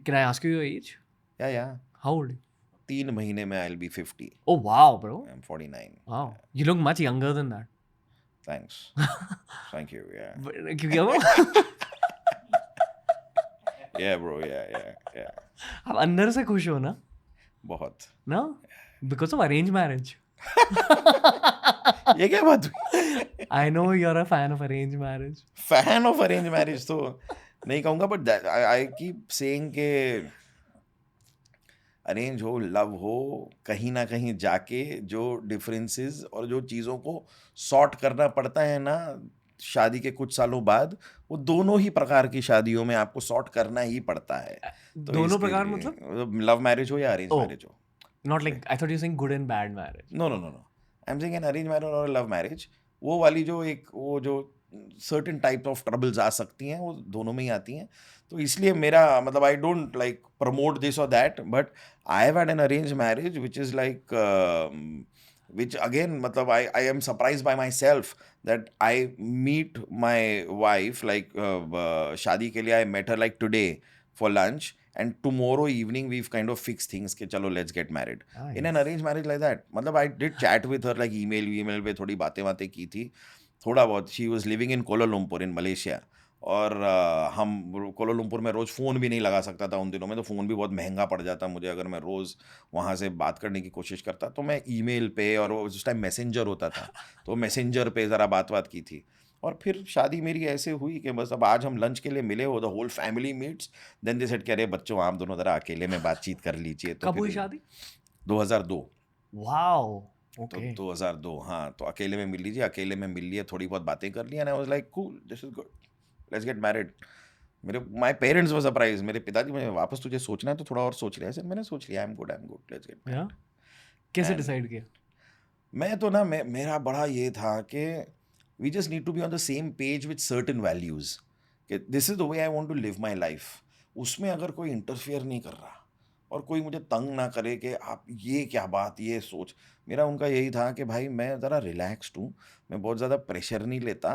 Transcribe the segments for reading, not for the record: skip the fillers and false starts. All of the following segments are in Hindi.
Can I ask you your age? Yeah. How old? 3 महीने में I'll be 50. Oh wow, bro. I'm 49. Wow. You look much younger than that. Thanks. Thank you. Yeah. क्योंकि हम Yeah, bro. Yeah. आप अंदर से खुश हो ना? बहुत. ना? Because of arranged marriage. ये क्या बात हुई? I know you're a fan of arranged marriage. Fan of arranged marriage तो नहीं कहूँगा, but I keep saying के अरेंज हो, लव हो, कहीं ना कहीं जाके जो डिफरेंसेस और जो चीज़ों को सॉर्ट करना पड़ता है ना शादी के कुछ सालों बाद, वो दोनों ही प्रकार की शादियों में आपको सॉर्ट करना ही पड़ता है. तो दोनों इसके प्रकार लिए मतलब? लव मैरिज हो या अरेंज Oh, मैरिज हो. not like I thought you were saying good and bad marriage. No I am saying an arrange marriage और लव मैरिज, वो वाली जो एक वो जो सर्टेन टाइप ऑफ ट्रबल्स आ सकती हैं वो दोनों में ही आती हैं. तो इसलिए मेरा मतलब I don't like promote this और that, but I have had an arrange marriage which is like which again मतलब I am surprised by myself that I meet my wife like शादी के लिए I met her like today for lunch, and tomorrow evening we've kind of fixed things कि चलो let's get married. In an arranged marriage like that मतलब I did chat with her like email पे थोड़ी बातें की थी थोड़ा बहुत. She was living in Kuala Lumpur in Malaysia, और हम कोलालमपुर में रोज़ फ़ोन भी नहीं लगा सकता था उन दिनों में, तो फ़ोन भी बहुत महंगा पड़ जाता मुझे अगर मैं रोज़ वहाँ से बात करने की कोशिश करता. तो मैं ईमेल पे, और वो उस टाइम मैसेंजर होता था, तो मैसेंजर पे ज़रा बात की थी. और फिर शादी मेरी ऐसे हुई कि बस अब आज हम लंच के लिए मिले, वो the whole family meets, then they said कि अरे बच्चों आप दोनों ज़रा अकेले में बातचीत कर लीजिए. तो कब हुई फिर शादी? 2002. Wow. तो Okay. 2002, हाँ, तो अकेले में मिल लीजिए, अकेले में मिल लिए, थोड़ी बहुत बातें कर ली, and I was like cool, this is good, let's get married. मेरे माय पेरेंट्स वर सरप्राइज. मेरे पिताजी, मैं वापस तुझे सोचना है तो थोड़ा और सोच लिया. सर मैंने सोच लिया, I am good, let's get Yeah. Married. कैसे एंड डिसाइड किया? मैं तो ना मेरा बड़ा ये था कि we just need to be on the same page with certain values, कि this is the way I want to live my life. उसमें अगर कोई इंटरफेयर नहीं कर रहा और कोई मुझे तंग ना करे कि आप ये क्या बात, ये सोच. मेरा उनका यही था कि भाई मैं ज़रा रिलैक्स्ड हूँ, मैं बहुत ज़्यादा प्रेशर नहीं लेता.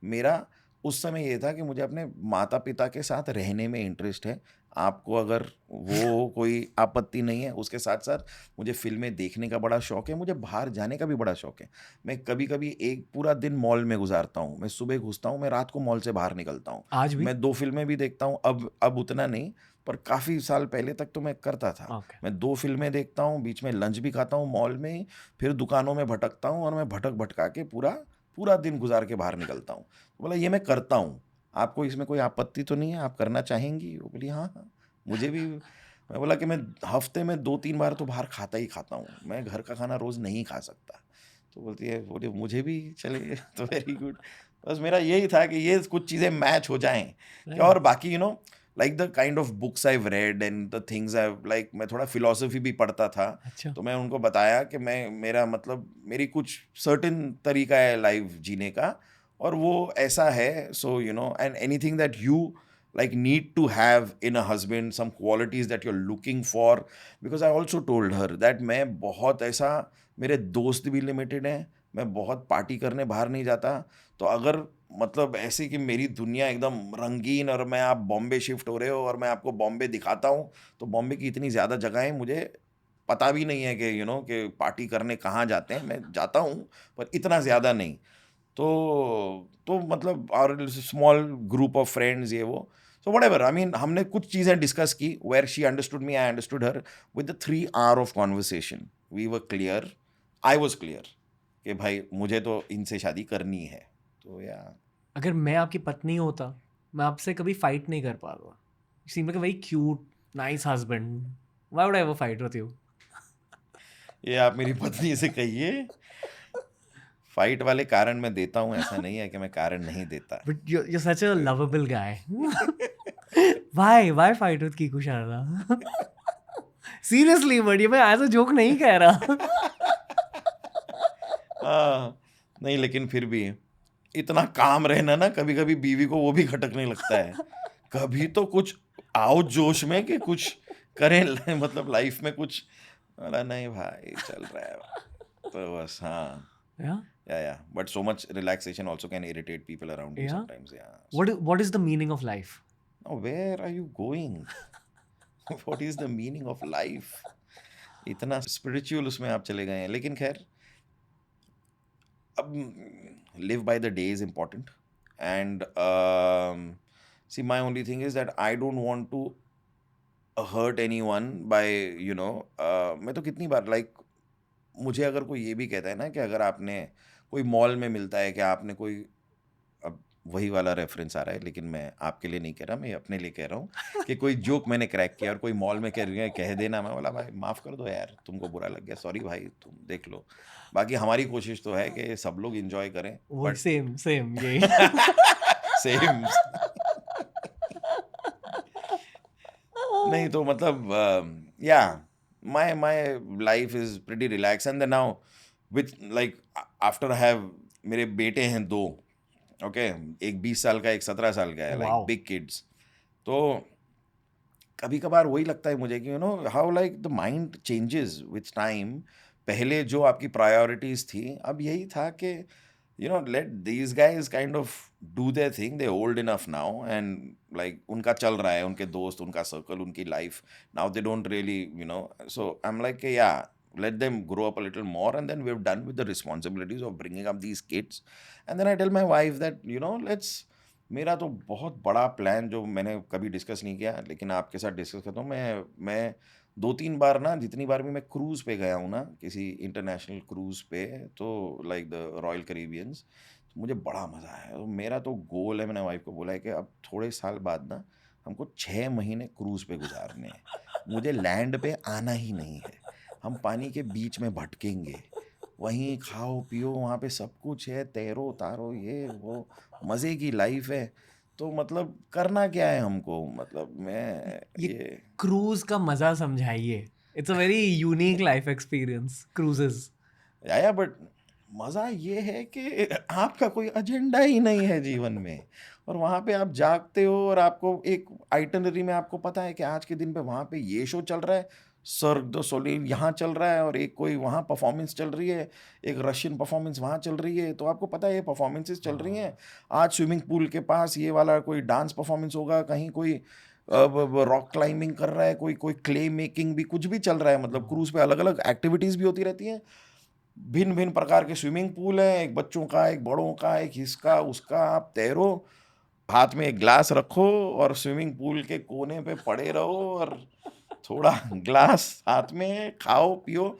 मेरा उस समय ये था कि मुझे अपने माता पिता के साथ रहने में इंटरेस्ट है. आपको अगर वो कोई आपत्ति नहीं है, उसके साथ साथ मुझे फ़िल्में देखने का बड़ा शौक है, मुझे बाहर जाने का भी बड़ा शौक है. मैं कभी-कभी एक पूरा दिन मॉल में गुज़ारता हूँ, मैं सुबह घुसता हूँ, मैं रात को मॉल से बाहर निकलता हूँ. आज भी? मैं 2 फ़िल्में भी देखता हूँ, अब उतना नहीं, पर काफ़ी साल पहले तक तो मैं करता था. Okay. मैं 2 फ़िल्में देखता हूँ, बीच में लंच भी खाता हूँ मॉल में ही, फिर दुकानों में भटकता हूँ, और मैं भटका के पूरा दिन गुज़ार के बाहर निकलता हूँ. तो बोला ये मैं करता हूँ, आपको इसमें कोई आपत्ति तो नहीं है? आप करना चाहेंगी? वो बोली हाँ. मुझे भी. मैं बोला कि मैं हफ्ते में 2-3 बार तो बाहर खाता ही खाता हूँ, मैं घर का खाना रोज़ नहीं खा सकता. तो बोली मुझे भी चले तो वेरी गुड. बस मेरा यही था कि ये कुछ चीज़ें मैच हो जाएँ, कि और Right. बाकी like the kind of books I have read and the things I have like, मैं थोड़ा फिलॉसफी भी पढ़ता था. अच्छा. तो मैं उनको बताया कि मेरा मतलब मेरी कुछ सर्टेन तरीका है लाइफ जीने का, और वो ऐसा है. So and anything that you like need to have in a husband, some qualities that you're looking for. Because I also told her that मैं बहुत ऐसा, मेरे दोस्त भी लिमिटेड हैं, मैं बहुत पार्टी करने बाहर नहीं जाता. तो अगर मतलब ऐसे कि मेरी दुनिया एकदम रंगीन और मैं आप बॉम्बे शिफ्ट हो रहे हो और मैं आपको बॉम्बे दिखाता हूँ, तो बॉम्बे की इतनी ज़्यादा जगहें मुझे पता भी नहीं है कि कि पार्टी करने कहाँ जाते हैं. मैं जाता हूँ पर इतना ज़्यादा नहीं. तो मतलब और स्मॉल ग्रुप ऑफ फ्रेंड्स ये वो. सो व्हाटएवर, आई मीन हमने कुछ चीज़ें डिस्कस की, where she understood me, I understood her. With the 3 hour of conversation we were clear, I was clear कि भाई मुझे तो इनसे शादी करनी है. तो या अगर मैं आपकी पत्नी होता, मैं आपसे कभी फाइट नहीं कर पाता. You seem like a very cute, nice husband. Why would I ever fight with you? ये आप मेरी पत्नी से कहिए. फाइट वाले कारण मैं देता हूँ, ऐसा नहीं है कि मैं कारण नहीं देता. But you're such a lovable guy. Why fight with Kiku Sharda? Seriously, but ये मैं as a joke नहीं कह रहा. नहीं, लेकिन फिर भी इतना काम रहना ना, कभी कभी बीवी को वो भी खटकने लगता है. कभी तो कुछ आओ जोश में कि कुछ करें मतलब लाइफ में कुछ. बोला नहीं भाई चल रहा है. तो बस हाँ. Yeah? या but so much relaxation also can irritate people around you Yeah? Sometimes. या What is the meaning of life? Where are you going? What is the meaning of life? इतना स्पिरिचुअल उसमें आप चले गए हैं, लेकिन खैर अब live by the day is important. And see, my only thing is that I don't want to hurt anyone by, you know, मैं तो कितनी बार मुझे अगर कोई ये भी कहता है ना कि अगर आपने कोई मॉल में मिलता है कि आपने कोई, अब वही वाला रेफरेंस आ रहा है लेकिन मैं आपके लिए नहीं कह रहा, मैं अपने लिए कह रहा हूँ कि कोई जोक मैंने क्रैक किया और कोई मॉल में कह देना, मैं बोला भाई माफ़ कर दो यार, तुमको बुरा लग गया, सॉरी भाई, तुम देख लो। बाकी हमारी कोशिश तो है कि सब लोग इंजॉय करें, वो बट सेम यही सेम नहीं तो मतलब या my life is pretty relax and then now with after I have, मेरे बेटे हैं दो, ओके, एक 20 साल का, एक 17 साल का है, Wow. Big kids. तो कभी कभार वही लगता है मुझे कि how the mind changes with time. पहले जो आपकी प्रायोरिटीज थी, अब यही था कि let these guys kind of do their thing, they're old enough now, and उनका चल रहा है, उनके दोस्त, उनका सर्कल, उनकी life, now they don't really, so I'm like, yeah, let them grow up a little more, and then we're done with the responsibilities of bringing up these kids. And then I tell my wife that, let's, मेरा तो बहुत बड़ा प्लान जो मैंने कभी डिस्कस नहीं किया, लेकिन आपके साथ डिस्कस करता हूँ। मैं 2-3 बार ना, जितनी बार भी मैं क्रूज़ पे गया हूँ ना, किसी इंटरनेशनल क्रूज़ पे, तो द रॉयल कैरिबियंस, तो मुझे बड़ा मज़ा आया। तो मेरा तो गोल है, मैंने वाइफ को बोला है कि अब थोड़े साल बाद ना हमको 6 महीने क्रूज़ पे गुजारने हैं, मुझे लैंड पे आना ही नहीं है। हम पानी के बीच में भटकेंगे, वहीं खाओ पियो, वहाँ पे सब कुछ है, तैरो उतारो, ये वो, मज़े की लाइफ है। तो मतलब करना क्या है हमको, मतलब मैं ये क्रूज का मजा समझाइए। It's a very unique life experience, cruises. या बट मज़ा ये है कि आपका कोई एजेंडा ही नहीं है जीवन में, और वहाँ पे आप जागते हो और आपको एक आइटनरी में आपको पता है कि आज के दिन पे वहाँ पे ये शो चल रहा है, सर्क दो सोलिन यहाँ चल रहा है, और एक कोई वहाँ परफॉर्मेंस चल रही है, एक रशियन परफॉर्मेंस वहाँ चल रही है, तो आपको पता है ये परफॉर्मेंसेस चल रही हैं। आज स्विमिंग पूल के पास ये वाला कोई डांस परफॉर्मेंस होगा, कहीं कोई रॉक क्लाइंबिंग कर रहा है, कोई कोई क्ले मेकिंग भी, कुछ भी चल रहा है। मतलब क्रूज़ पे अलग अलग एक्टिविटीज़ भी होती रहती हैं, भिन्न भिन्न प्रकार के स्विमिंग पूल हैं, एक बच्चों का, एक बड़ों का, एक इसका उसका। आप तैरो, हाथ में एक ग्लास रखो और स्विमिंग पूल के कोने पे पड़े रहो, और थोड़ा ग्लास हाथ में, खाओ पियो।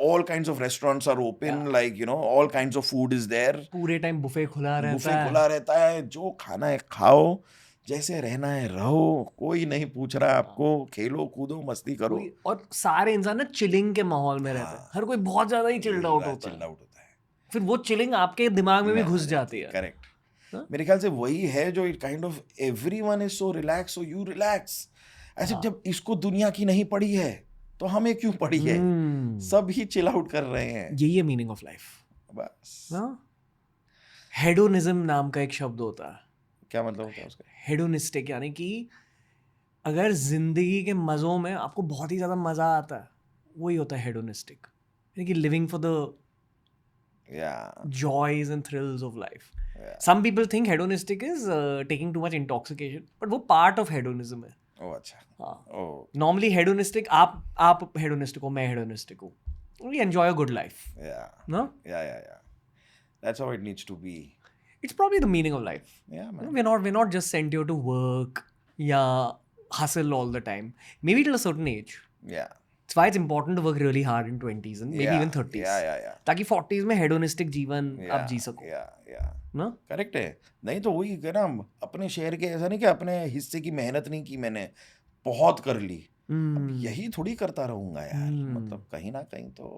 All kinds of restaurants are open, all kinds of food is there, पूरे टाइम बुफे खुला बुफे रहता खुला है। रहता है, जो खाना है खाओ, जैसे रहना है रहो, कोई नहीं पूछ रहा आपको, खेलो कूदो मस्ती करो। और सारे इंसान ना चिलिंग के माहौल में रहते हैं, हाँ, हर कोई बहुत ज्यादा ही चिल्ड आउट होता चिल्ड है, आउट होता है, फिर वो चिलिंग आपके दिमाग में भी मैं आ घुस जाती जाती है, है। करेक्ट। हाँ? मेरे ख्याल से वही है जो it kind of, everyone is so relax, so you relax. ऐसे हाँ। जब इसको दुनिया की नहीं पड़ी है तो हमें क्यों पड़ी है? सब ही चिल आउट कर रहे हैं, यही है मीनिंग ऑफ लाइफ। बस। हेडोनिज्म नाम का एक शब्द होता है, क्या मतलब होता है उसका? हेडोनिस्टिक, यानी कि अगर जिंदगी के मज़ों में आपको बहुत ही ज़्यादा मज़ा आता है, वही होता है हेडोनिस्टिक, यानी कि living for the Yeah, joys and thrills of life. yeah. Some people think hedonistic is taking too much intoxication, but वो part of hedonism है। ओ अच्छा, हाँ। ओ Normally hedonistic, आप hedonistic हो, मैं hedonistic हूँ। We enjoy a good life, yeah, no? yeah. That's how it needs to be. It's probably the meaning of life. Yeah, You know, man. we're not just sent here to work या hustle all the time. Maybe till a certain age. Yeah, That's why it's important to work really hard in 20s and maybe even 30s. yeah. ताकि 40s में hedonistic जीवन आप जी सको, Yeah. ना? करेक्ट है। नहीं तो वही है ना, अपने शहर के, ऐसा नहीं कि अपने हिस्से की मेहनत नहीं की मैंने, बहुत कर ली, अब यही थोड़ी करता रहूंगा यार, मतलब कहीं ना कहीं तो।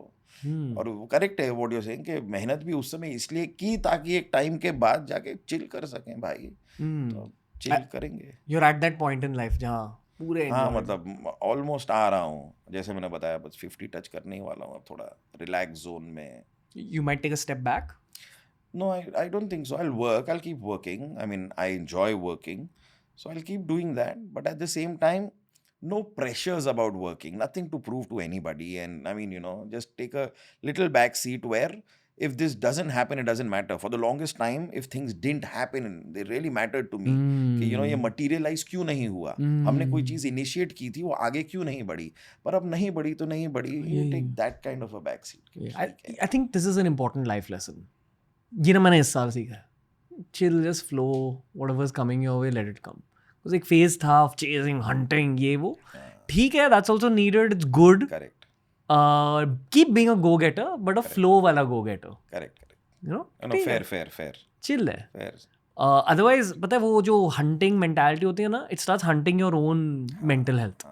और वो करेक्ट है व्हाट यू सेइंग, कि मेहनत भी उस समय इसलिए की ताकि एक टाइम के बाद जाके चिल कर सकें भाई, तो चिल करेंगे। You're at that point in life जहाँ पूरे हाँ, enjoy। मतलब ऑलमोस्ट आ रहा हूँ, जैसे मैंने बताया, बस 50 टच करने ही वाला हूँ, अब थोड़ा रिलैक्स जोन में। You might take a step back. No, I don't think so. I'll work. I'll keep working. I mean, I enjoy working. So I'll keep doing that. But at the same time, no pressures about working. Nothing to prove to anybody. And I mean, just take a little back seat where if this doesn't happen, it doesn't matter. For the longest time, if things didn't happen, they really mattered to me. कि ये हम्म materialize क्यों नहीं हुआ, हमने कोई चीज़ initiate की थी, वो आगे क्यों नहीं बढ़ी, पर अब नहीं बढ़ी तो नहीं बढ़ी, you take that kind of a backseat. I think this is an important life lesson. ये ना मैंने इस साल सीखा है. Chill, just flow, whatever's coming your way, let it come. Because एक phase था of chasing, hunting, ये वो. ठीक है, that's also needed, it's good. Correct. Keep being a go-getter, but a flow वाला go-getter. Correct. You know? No, ठीक है. fair. Chill है. Fair. Otherwise, पता है वो जो hunting mentality होती है ना, it starts hunting your own mental health.